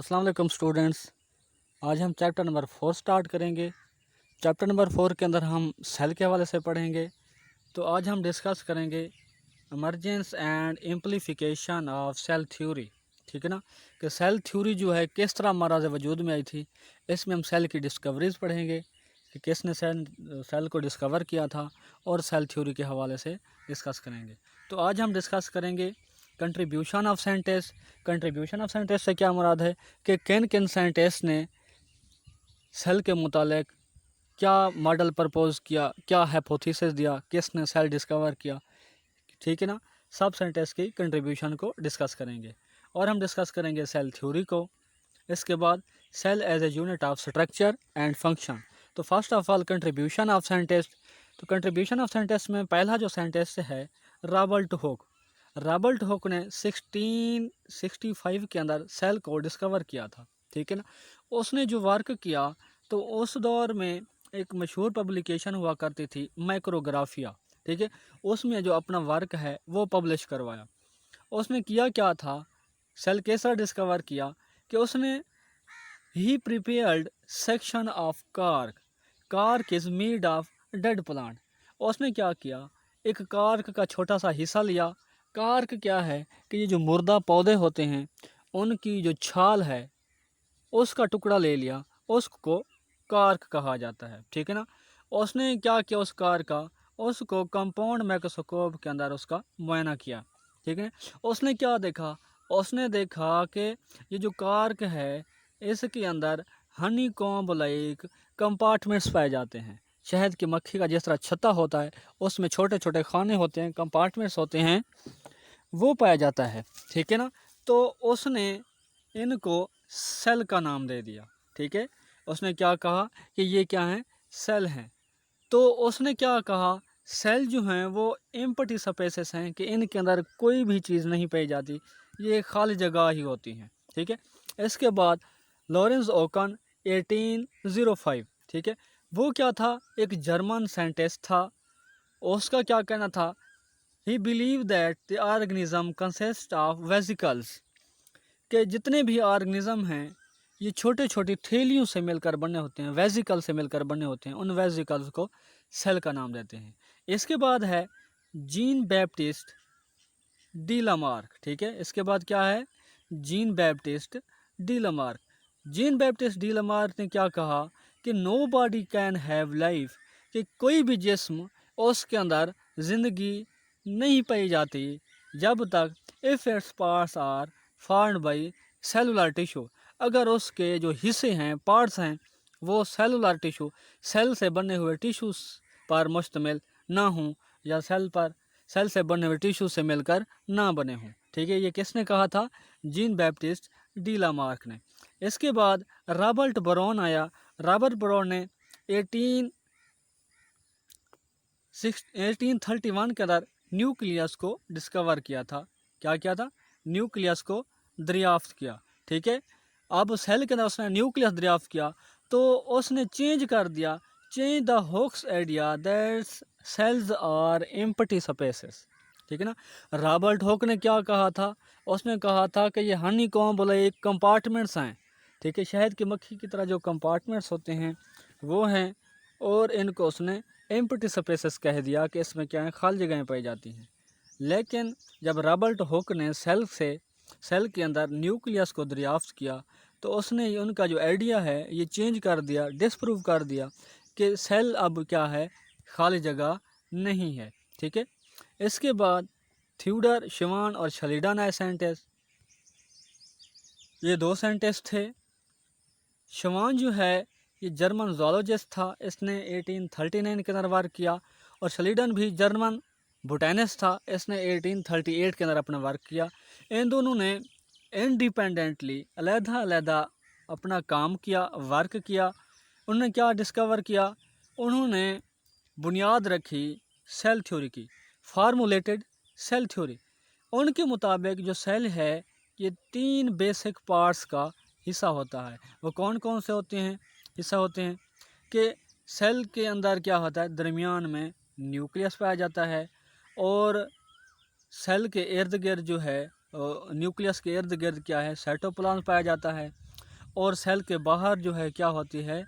अस्सलाम वालेकुम स्टूडेंट्स। आज हम चैप्टर नंबर 4 स्टार्ट करेंगे। चैप्टर नंबर 4 के अंदर हम सेल के हवाले से पढ़ेंगे। तो आज हम डिस्कस करेंगे emergence and amplification of cell theory. ठीक है ना, कि सेल थ्योरी जो है किस तरह हमारा वजूद में आई थी। इसमें हम सेल की डिस्कवरीज पढ़ेंगे कि किसने सेल को डिस्कवर किया था, और सेल थ्योरी के हवाले से डिस्कस करेंगे। तो आज हम डिस्कस करेंगे contribution of scientist. Contribution of scientist से क्या मुराद है कि किन किन साइंटिस्ट ने सेल के मुतालिक क्या मॉडल प्रपोज किया, क्या हाइपोथेसिस दिया, किसने सेल डिस्कवर किया। ठीक है ना, सब साइंटिस्ट की कंट्रीब्यूशन को डिस्कस करेंगे। और हम डिस्कस करेंगे सेल थ्योरी को। इसके बाद cell as a unit of structure and function. तो first of all contribution of scientist. तो कंट्रीब्यूशन ऑफ साइंटिस्ट में पहला जो साइंटिस्ट है रॉबर्ट हुक। रॉबर्ट हुक ने 1665 के अंदर सेल को डिस्कवर किया था। ठीक है ना, उसने जो वर्क किया तो उस दौर में एक मशहूर पब्लिकेशन हुआ करती थी माइक्रोग्राफिया। ठीक है, उसमें जो अपना वर्क है वो पब्लिश करवाया। उसने किया क्या था, सेल कैसा डिस्कवर किया कि उसने ही prepared section of cork. Cork is made of dead plant. उसने क्या किया, एक कार्क का छोटा सा हिस्सा लिया। कार्क क्या है कि ये जो मुर्दा पौधे होते हैं उनकी जो छाल है उसका टुकड़ा ले लिया, उसको कार्क कहा जाता है। ठीक है ना, उसने क्या किया, उस कार्क का उसको कंपाउंड माइक्रोस्कोप के अंदर उसका मुआयना किया। ठीक है, उसने क्या देखा, उसने देखा कि ये जो कार्क है इसके अंदर हनी कॉम्ब लाइक कंपार्टमेंट्स पाए जाते हैं। शहद की मक्खी का जिस तरह छत्ता होता है उसमें छोटे छोटे खाने होते हैं, कंपार्टमेंट्स होते हैं, वो पाया जाता है। ठीक है ना, तो उसने इनको सेल का नाम दे दिया। ठीक है, उसने क्या कहा कि ये क्या है, सेल हैं। तो उसने क्या कहा, सेल जो हैं वो एम्प्टी स्पेसेस हैं कि इनके अंदर कोई भी चीज़ नहीं पाई जाती, ये खाली जगह ही होती हैं। ठीक है, इसके बाद लॉरेंस ओकन 1805। ठीक है, वो क्या था, एक जर्मन साइंटिस्ट था। उसका क्या कहना था, ही believe that the organism consist of vesicles, के जितने भी ऑर्गेनिज्म हैं ये छोटे छोटे थैलियों से मिलकर बने होते हैं, वेसिकल से मिलकर बने होते हैं। उन वेसिकल्स को सेल का नाम देते हैं। इसके बाद है जीन बैप्टिस्ट डी लामार्क। ठीक है, इसके बाद क्या है, Jean Baptiste de Lamarck. Jean Baptiste de Lamarck ने क्या कहा कि no body can have life, कि कोई भी जिस्म उसके अंदर जिंदगी नहीं पाई जाती जब तक if its parts are formed by cellular tissue, अगर उसके जो हिस्से हैं, पार्ट्स हैं, वो सेलुलर टिश्यू, सेल से बने हुए टिश्यूज पर मुश्तमिल ना हों, या सेल से बने हुए टिश्यू से मिलकर ना बने हों। ठीक है, ये किसने कहा था, जीन बैप्टिस्ट डी लामार्क ने। इसके बाद रॉबर्ट ब्राउन आया। रॉबर्ट ब्राउन ने 1831 के अंदर न्यूक्लियस को डिस्कवर किया था। क्या किया था, न्यूक्लियस को दरियाफ्त किया। ठीक है, अब सेल के अंदर उसने न्यूक्लियस दरियाफ्त किया तो उसने चेंज कर दिया, change the Hooke's idea that cells are empty spaces. ठीक है ना, रॉबर्ट हुक ने क्या कहा था, उसने कहा था कि ये हनी कॉम्ब बोले एक कंपार्टमेंट्स हैं। ठीक है, शहद की मक्खी की तरह जो कंपार्टमेंट्स होते हैं वो हैं, और इनको उसने एम्प्टी स्पेसेस कह दिया कि इसमें क्या है, खाली जगहें पाई जाती हैं। लेकिन जब रॉबर्ट हुक ने सेल के अंदर न्यूक्लियस को दरियाफ्त किया तो उसने उनका जो आइडिया है ये चेंज कर दिया, डिसप्रूव कर दिया कि सेल अब क्या है, खाली जगह नहीं है। ठीक है, इसके बाद थ्यूडर शिवान और शलीडन आए साइंटिस्ट। ये दो साइंटिस्ट थे। शिवान जो है ये जर्मन जोलॉजिस्ट था, इसने 1839 के अंदर वर्क किया। और शलीडन भी जर्मन बोटैनिस्ट था, इसने 1838 के अंदर अपना वर्क किया। इन दोनों ने इंडिपेंडेंटली अलग-अलग अपना काम किया, वर्क किया। उन्होंने क्या डिस्कवर किया, उन्होंने बुनियाद रखी सेल थ्योरी की, फार्मूलेटेड सेल थ्योरी। उनके मुताबिक जो सेल है ये 3 बेसिक पार्ट्स का हिस्सा होता है। वो कौन कौन से होते हैं, हिस्सा होते हैं कि सेल के अंदर क्या होता है, दरमियान में न्यूक्लियस पाया जाता है, और सेल के इर्द गिर्द जो है न्यूक्लियस के इर्द गिर्द क्या है, साइटोप्लाज्म पाया जाता है। और सेल के बाहर जो है क्या होती है,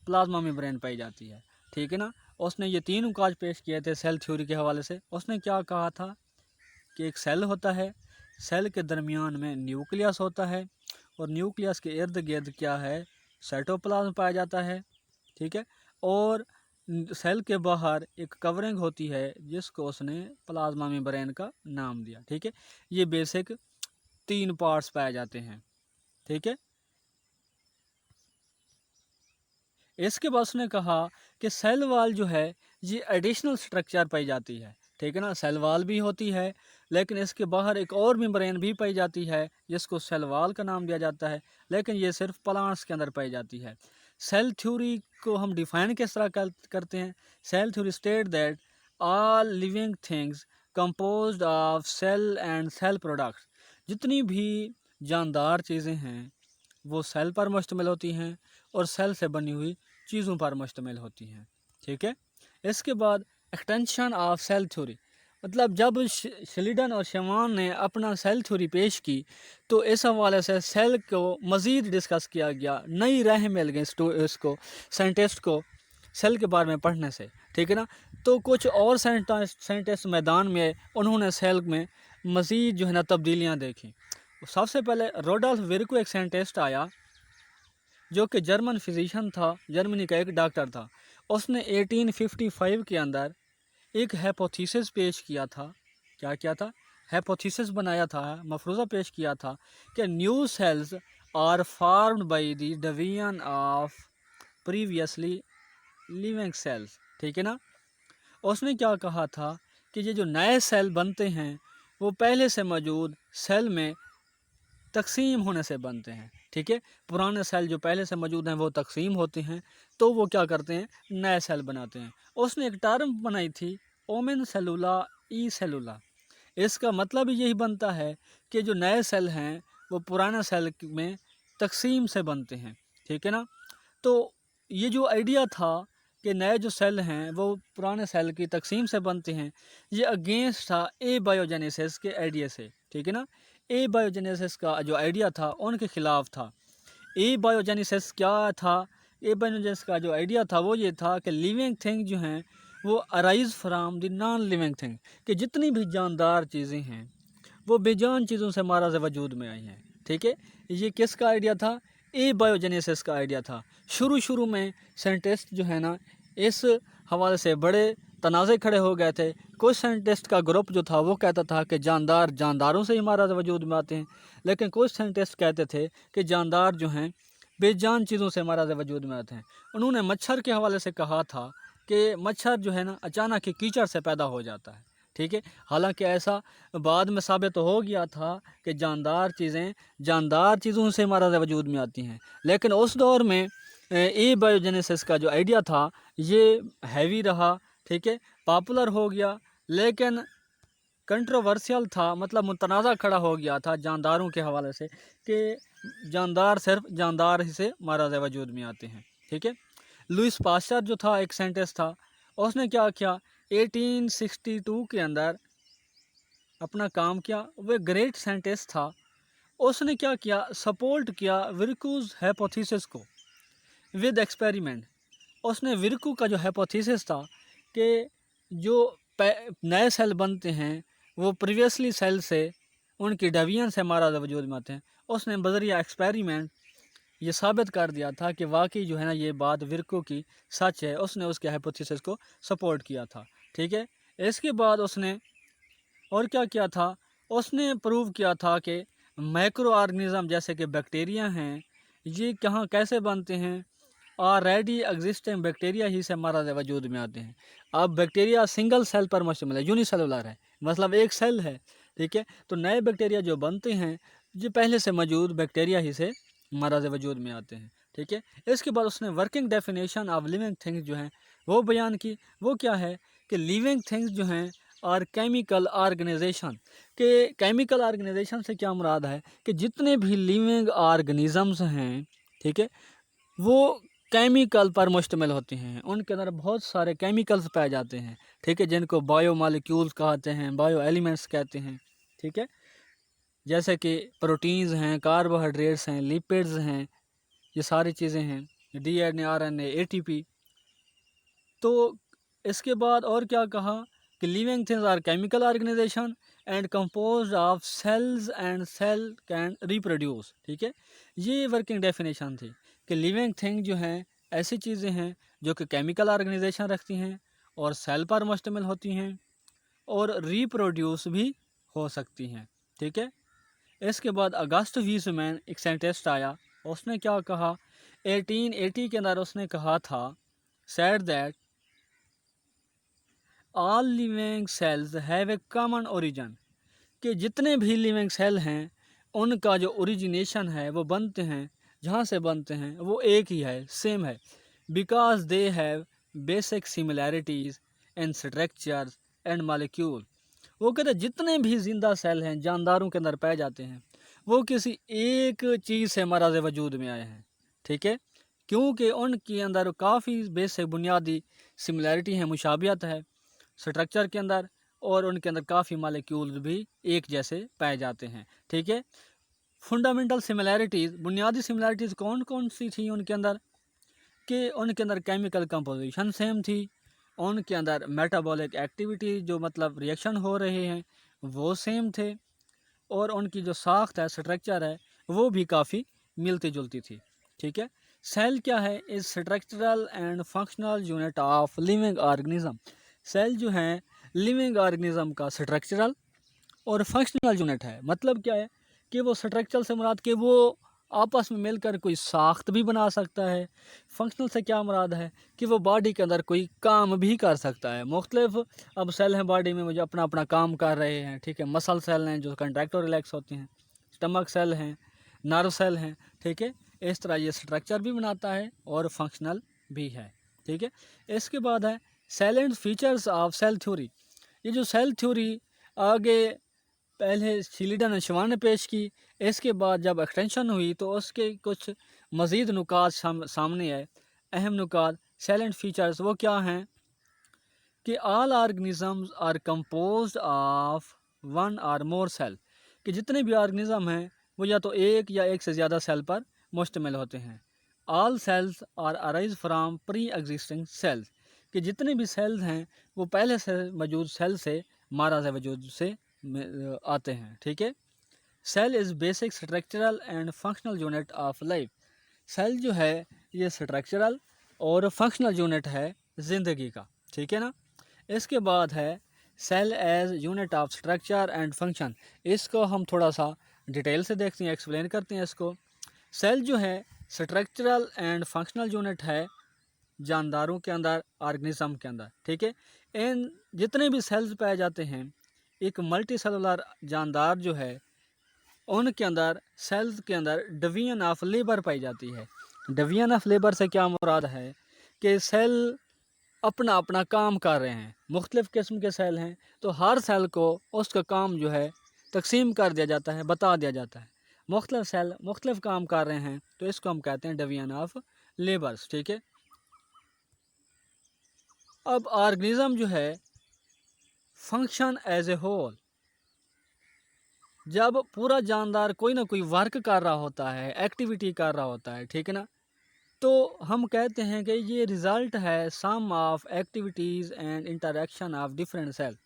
प्लाज्मा मेम्ब्रेन पाई जाती है, ठीक है ना। उसने ये 3 काज पेश किए थे सेल थ्योरी के हवाले से। उसने क्या कहा था कि एक सेल होता है, सेल के दरमियान में न्यूक्लियस होता है और न्यूक्लियस के इर्द गिर्द क्या है, साइटोप्लाज्म पाया जाता है, ठीक है। और सेल के बाहर एक कवरिंग होती है जिसको उसने प्लाज्मा मेम्ब्रेन का नाम दिया, ठीक है। ये बेसिक 3 पार्ट्स पाए जाते हैं, ठीक है। इसके बाद उसने कहा कि सेल वाल जो है ये एडिशनल स्ट्रक्चर पाई जाती है, ठीक है ना। सेल वाल भी होती है लेकिन इसके बाहर एक और मेम्ब्रेन भी पाई जाती है जिसको सेल वाल का नाम दिया जाता है, लेकिन ये सिर्फ प्लांट्स के अंदर पाई जाती है। सेल थ्योरी को हम डिफाइन किस तरह करते हैं। Cell theory state that all living things composed of cell and cell products, जितनी भी जानदार चीज़ें हैं वो सेल पर मुश्तमिल होती हैं और सेल से बनी हुई चीज़ों पर मुश्तमिल होती हैं, ठीक है। इसके बाद एक्सटेंशन ऑफ सेल थ्योरी, मतलब जब श्लिडन और शेवान ने अपना सेल थ्योरी पेश की तो इस हवाले से सेल को मज़ीद डिस्कस किया गया, नई राह मिल गई इसको साइंटिस्ट को सेल के बारे में पढ़ने से, ठीक है ना। तो कुछ और साइंटिस्ट मैदान में उन्होंने सेल में मज़ीद जो है ना तब्दीलियाँ देखी। सबसे पहले रोडोल्फ विर्को एक साइंटिस्ट आया जो कि जर्मन फिजिशियन था, जर्मनी का एक डॉक्टर था। उसने 1855 के अंदर एक हाइपोथेसिस पेश किया था। क्या किया था? हाइपोथेसिस बनाया था, मफरूज़ा पेश किया था कि new cells are formed by the division of previously living cells, ठीक है ना। उसने क्या कहा था कि ये जो नए सेल बनते हैं वो पहले से मौजूद सेल में तकसीम होने से बनते हैं, ठीक है। पुराने सेल जो पहले से मौजूद हैं वो तकसीम होते हैं तो वो क्या करते हैं, नए सेल बनाते हैं। उसने एक टर्म बनाई थी ओमेन सेलुला ई सेलुला। इसका मतलब यही बनता है कि जो नए सेल हैं वो पुराने सेल में तकसीम से बनते हैं, ठीक है ना। तो ये जो आइडिया था कि नए जो सेल हैं वो पुराने सेल की तकसीम से बनते हैं, ये अगेंस्ट था ए बायोजेनेसिस के आइडिया से, ठीक है ना। ए बायोजेनेसिस का जो आइडिया था उनके ख़िलाफ़ था। ए बायोजेनेसिस क्या था? ए बायोजेनेसिस का जो आइडिया था वो ये था कि लिविंग थिंग जो हैं वो arise from the non living thing, कि जितनी भी जानदार चीज़ें हैं वो बेजान चीज़ों से मारा से वजूद में आई हैं, ठीक है। ये किसका आइडिया था? ए बायोजेनेसिस का आइडिया था। शुरू में साइंटिस्ट जो है ना इस हवाले से बड़े तनाज़े खड़े हो गए थे। कुछ साइंटिस्ट का ग्रुप जो था वो कहता था कि जानदार जानदारों से ही मारा से वजूद में आते हैं, लेकिन कुछ साइंटिस्ट कहते थे कि जानदार जो हैं बेजान चीज़ों से मारा से वजूद में आते हैं। उन्होंने मच्छर के हवाले से कहा था कि मच्छर जो है ना अचानक ही कीचड़ से पैदा हो जाता है, ठीक है। हालांकि ऐसा बाद में साबित हो गया था कि जानदार चीज़ों से हमारा वजूद में आती हैं, लेकिन उस दौर में ए बायोजेनेसिस का जो आइडिया था ये हैवी रहा, ठीक है, पॉपुलर हो गया, लेकिन कंट्रोवर्शियल था, मतलब मुतनाज़ा खड़ा हो गया था जानदारों के हवाले से कि जानदार सिर्फ जानदार ही से मारा वजूद में आते हैं, ठीक है। लुइस पास्चर जो था एक साइंटिस्ट था, उसने क्या किया 1862 के अंदर अपना काम किया। वह ग्रेट साइंटिस्ट था। उसने क्या किया, सपोर्ट किया विर्कुज हाइपोथेसिस को विद एक्सपेरिमेंट। उसने विर्कू का जो हाइपोथेसिस था कि जो नए सेल बनते हैं वो प्रीवियसली सेल से उनकी डिवीजन से हमारा वजूद में आते हैं, उसने बजरिया एक्सपेरिमेंट ये साबित कर दिया था कि वाकई जो है ना ये बात विर्को की सच है। उसने उसके हाइपोथेसिस को सपोर्ट किया था, ठीक है। इसके बाद उसने और क्या किया था, उसने प्रूव किया था कि माइक्रो ऑर्गेनिज्म जैसे कि बैक्टीरिया हैं ये कहाँ कैसे बनते हैं, ऑलरेडी एग्जिस्टिंग बैक्टीरिया ही से हमारा वजूद में आते हैं। अब बैक्टीरिया सिंगल सेल पर मुश्तमिल है, यूनिसेलुलर है, मतलब एक सेल है, ठीक है। तो नए बैक्टीरिया जो बनते हैं ये पहले से मौजूद बैक्टीरिया ही से हमारा वजूद में आते हैं, ठीक है। इसके बाद उसने working definition of living things जो हैं वो बयान की। वो क्या है कि लिविंग थिंग्स जो हैं और केमिकल ऑर्गेनाइजेशन के, केमिकल ऑर्गेनाइजेशन से क्या मुराद है कि जितने भी लिविंग ऑर्गेनिज़म्स हैं, ठीक है, वो केमिकल पर मुश्तमिल होते हैं। उनके अंदर बहुत सारे केमिकल्स पाए जाते हैं, ठीक है, जिनको बायो मालिक्यूल्स कहते हैं, बायो एलिमेंट्स कहते हैं, ठीक है। जैसे कि प्रोटीन्स हैं, कार्बोहाइड्रेट्स हैं, लिपिड्स हैं, ये सारी चीज़ें हैं, DNA, RNA, ATP। तो इसके बाद और क्या कहा कि living things are chemical organisation and composed of cells and cell can reproduce. ठीक है, ये वर्किंग डेफिनेशन थी कि लिविंग थिंग जो हैं ऐसी चीज़ें हैं जो कि केमिकल ऑर्गेनाइजेशन रखती हैं और सेल पर मुश्तमिल होती हैं और रिप्रोड्यूस भी हो सकती हैं। ठीक है, इसके बाद अगस्त वीज़मैन एक साइंटिस्ट आया, उसने क्या कहा 1880 के अंदर उसने कहा था, said that all living cells have a common origin, कि जितने भी लिविंग सेल हैं उनका जो ओरिजिनेशन है वो बनते हैं, जहाँ से बनते हैं वो एक ही है, सेम है, because they have basic similarities in structures and molecule. वो कहते हैं जितने भी जिंदा सेल हैं जानदारों के अंदर पाए जाते हैं वो किसी एक चीज़ से मराज वजूद में आए हैं। ठीक है, क्योंकि उनके अंदर काफ़ी बेसिक बुनियादी सिमिलैरिटी है, मुशाबियत है स्ट्रक्चर के अंदर, और उनके अंदर काफ़ी मालिक्यूल्स भी एक जैसे पाए जाते हैं। ठीक है, फंडामेंटल सिमिलैरिटीज़, बुनियादी सिमिलैरिटीज़ कौन कौन सी थी उनके अंदर, कि उनके अंदर केमिकल कंपोजिशन सेम थी, उनके अंदर मेटाबॉलिक एक्टिविटी जो मतलब रिएक्शन हो रहे हैं वो सेम थे, और उनकी जो साख्त है, स्ट्रक्चर है, वो भी काफ़ी मिलती जुलती थी। ठीक है, सेल क्या है, is structural and functional unit of living organism. Cell जो है लिविंग ऑर्गेनिज्म का स्ट्रक्चरल और फंक्शनल यूनिट है। मतलब क्या है कि वो स्ट्रक्चरल से मुराद कि वो आपस में मिलकर कोई साख्त भी बना सकता है। फंक्शनल से क्या मुराद है कि वो बॉडी के अंदर कोई काम भी कर सकता है। मुख्तलिफ अब सेल हैं बॉडी में, मुझे अपना अपना काम कर रहे हैं। ठीक है, मसल सेल हैं जो कंट्रैक्ट और रिलैक्स होते हैं, स्टमक सेल हैं, नर्व सेल हैं। ठीक है, इस तरह ये स्ट्रक्चर भी बनाता है और फंक्शनल भी है। ठीक है, इसके बाद है cell and features of cell theory. ये जो सेल थ्योरी आगे पहले शिलीडन और शिवान ने पेश की, इसके बाद जब एक्सटेंशन हुई तो उसके कुछ मज़ीद नुकात सामने आए। अहम नुकात सेल एंड फीचर्स वो क्या हैं कि all organisms are composed of one or more cell, कि जितने भी ऑर्गेनिज्म हैं वो या तो एक या एक से ज़्यादा सेल पर मुश्तमिल होते हैं। All cells are arise from pre existing cells, कि जितने भी सेल्स हैं वो पहले से मौजूद सेल से मारा से वजूद से आते हैं। ठीक है, cell is basic structural and functional unit of life. Cell जो है ये स्ट्रक्चरल और फंक्शनल यूनिट है ज़िंदगी का। ठीक है ना, इसके बाद है cell as unit of structure and function. इसको हम थोड़ा सा डिटेल से देखते हैं, एक्सप्लेन करते हैं इसको। सेल जो है स्ट्रक्चरल एंड फंक्शनल यूनिट है जानदारों के अंदर, ऑर्गेनिज्म के अंदर। ठीक है, इन जितने भी सेल्स पाए जाते हैं, एक मल्टी सेलुलर जानदार जो है उनके अंदर सेल्स के अंदर डिवीजन ऑफ लेबर पाई जाती है। डिवीजन ऑफ लेबर से क्या मुराद है कि सेल अपना अपना काम कर रहे हैं, मुख्तलिफ़ किस्म के सेल हैं, तो हर सेल को उसका काम जो है तकसीम कर दिया जाता है, बता दिया जाता है। मुख्तलिफ़ सेल मुख्तलिफ़ काम कर रहे हैं तो इसको हम कहते हैं डिवीजन ऑफ लेबर्स। ठीक है, अब ऑर्गेनिज्म जो है फंक्शन एज ए होल, जब पूरा जानदार कोई ना कोई वर्क कर रहा होता है, एक्टिविटी कर रहा होता है, ठीक है ना, तो हम कहते हैं कि ये रिज़ल्ट है sum of activities and interaction of different cell.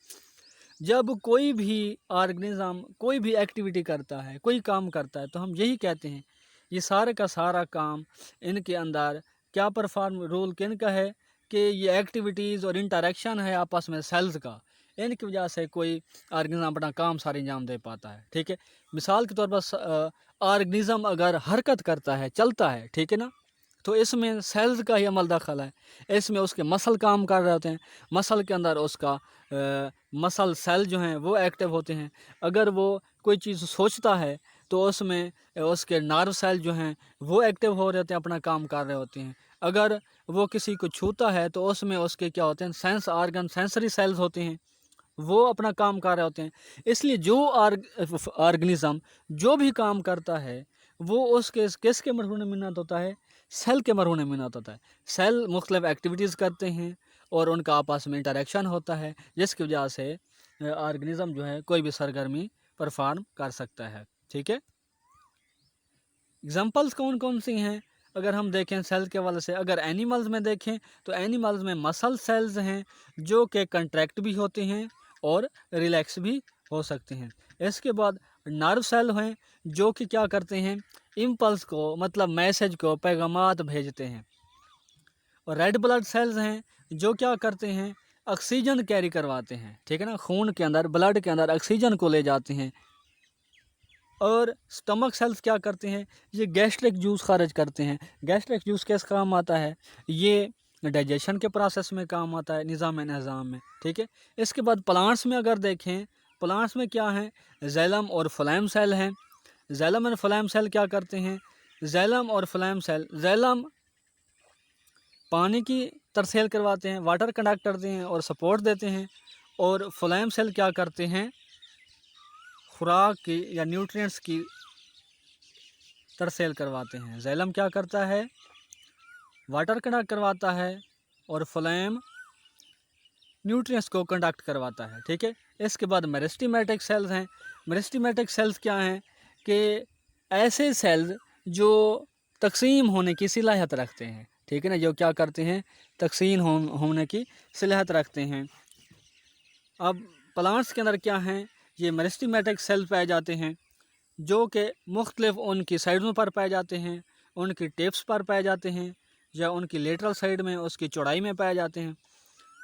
जब कोई भी ऑर्गेनिज्म कोई भी एक्टिविटी करता है, कोई काम करता है, तो हम यही कहते हैं ये सारे का सारा काम इनके अंदर क्या परफॉर्म रोल किन का है कि ये एक्टिविटीज़ और इंटरेक्शन है आपस में सेल्स का, इनकी वजह से कोई ऑर्गेनिज्म अपना काम सारे अंजाम दे पाता है। ठीक है, मिसाल के तौर पर ऑर्गेनिज्म अगर हरकत करता है, चलता है, ठीक है ना, तो इसमें सेल्स का ही अमल दखल है। इसमें उसके मसल काम कर रहे होते हैं, मसल के अंदर उसका मसल सेल जो हैं वो एक्टिव होते हैं। अगर वो कोई चीज़ सोचता है तो उसमें उसके नर्व सेल जो हैं वो एक्टिव हो रहे होते हैं, अपना काम कर रहे होते हैं। अगर वो किसी को छूता है तो उसमें उसके क्या होते हैं, सेंस ऑर्गन, सेंसरी सेल्स होते हैं, वो अपना काम कर रहे होते हैं। इसलिए जो ऑर्गेनिज्म जो भी काम करता है वो उसके किसके मरहून मिन्नत होता है, सेल के मरहून मिन्नत होता है। सेल मुख्तलिफ एक्टिविटीज़ करते हैं और उनका आपस में इंटरेक्शन होता है, जिसकी वजह से ऑर्गेनिज्म जो है कोई भी सरगर्मी परफॉर्म कर सकता है। ठीक है, एग्जांपल्स कौन कौन सी हैं अगर हम देखें सेल के हवाले से, अगर एनिमल्स में देखें तो एनिमल्स में मसल सेल्स हैं जो कि कंट्रैक्ट भी होते हैं और रिलैक्स भी हो सकते हैं। इसके बाद नर्व सेल हैं जो कि क्या करते हैं, इम्पल्स को मतलब मैसेज को पैगामात भेजते हैं। और रेड ब्लड सेल्स हैं जो क्या करते हैं, ऑक्सीजन कैरी करवाते हैं। ठीक है ना, खून के अंदर ब्लड के अंदर ऑक्सीजन को ले जाते हैं। और स्टमक सेल्स क्या करते हैं, ये गैस्ट्रिक जूस खारिज करते हैं। गैस्ट्रिक जूस किस काम आता है, ये डाइजेशन के प्रोसेस में काम आता है, निज़ाम में। ठीक है, इसके बाद प्लांट्स में अगर देखें, प्लांट्स में क्या है, जैलम और फ्लैम सेल हैं। जैलम और फ्लैम सेल क्या करते हैं, जैलम और फ्लैम सेल, जैलम पानी की तरसेल करवाते हैं, वाटर कंडक्ट करते हैं और सपोर्ट देते हैं। और फ्लैम सेल क्या करते हैं, खुराक की या न्यूट्रिएंट्स की तरसेल करवाते हैं। जैलम क्या करता है, वाटर कंडक्ट करवाता है और फ्लैम न्यूट्रिएंट्स को कंडक्ट करवाता है। ठीक है, इसके बाद मेरिस्टेमेटिक सेल्स हैं। मेरिस्टेमेटिक सेल्स क्या हैं कि ऐसे सेल्स जो तकसीम होने की सलाहियत रखते हैं। ठीक है ना, जो क्या करते हैं, तकसीम होने की सलाहियत रखते हैं। अब प्लांट्स के अंदर क्या हैं, ये मेरिस्टेमेटिक सेल पाए जाते हैं जो कि मुख्तलिफ उनकी साइडों पर पाए जाते हैं, उनकी टिप्स पर पाए जाते हैं या उनकी लेटरल साइड में उसकी चौड़ाई में पाए जाते हैं।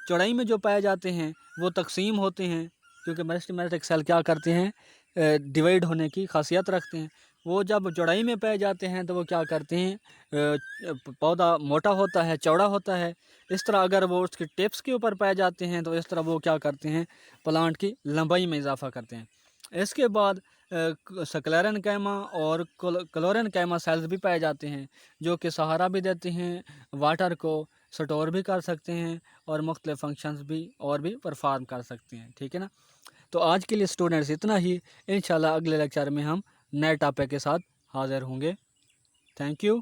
चौड़ाई में जो पाए जाते हैं वो तकसीम होते हैं, क्योंकि मेरिस्टेमेटिक सेल क्या करते हैं, डिवाइड होने की खासियत रखते हैं। वो जब चौड़ाई में पाए जाते हैं तो वो क्या करते हैं, पौधा मोटा होता है, चौड़ा होता है। इस तरह अगर वो उसके टिप्स के ऊपर पाए जाते हैं तो इस तरह वो क्या करते हैं, प्लांट की लंबाई में इजाफा करते हैं। इसके बाद स्क्लेरन कैमा और क्लोरन कैमा सेल्स भी पाए जाते हैं जो कि सहारा भी देते हैं, वाटर को स्टोर भी कर सकते हैं और मुख्तलिफ फंक्शंस भी और भी परफॉर्म कर सकते हैं। ठीक है ना, तो आज के लिए स्टूडेंट्स इतना ही। इंशाल्लाह अगले लेक्चर में हम नए टॉपिक के साथ हाज़िर होंगे। Thank you.